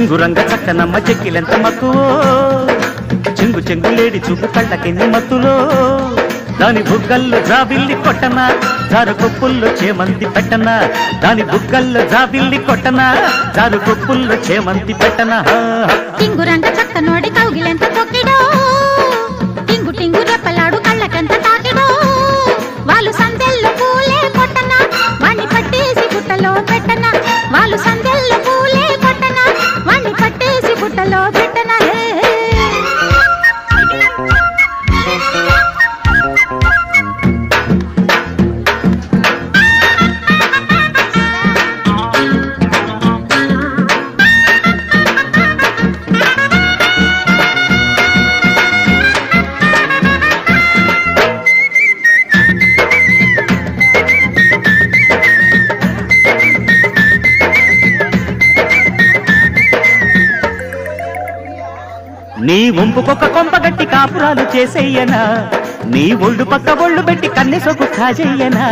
చింగురంగ చక్కనమ్మ చెక్కిలెంత మత్తువో చెంగు చెంగులేడి చూపు కళ్ళకెన్ని మత్తులో దాని బుగ్గల్లో జాబిల్లి కొట్టనా జారు కొప్పుల్లో చేమంతి పెట్టనా దాని బుగ్గల్లో జాబిల్లి కొట్టనా జారు కొప్పుల్లో చేమంతి పెట్టనా టింగురంగ చక్కనోడి కౌగిలెంత తొక్కిడో టింగు టింగు రెప్పలాడు కళ్ళకెంత తాకిడో వాళ్ళు సందెల్లో పూలే కొట్టనా వాణ్ణి పట్టేసి బుట్టలో పెట్టనా వాళ్ళు సందెల్లో పూలే కొట్టనా వాణ్ణి పట్టేసి బుట్టలో పెట్టనా నీ వంపుకొక్క కొంపగట్టి కాపురాలు చేసేయనా నీ ఒళ్ళు పక్క ఒళ్ళు పెట్టి కన్నె సొక్కు కాజేయనా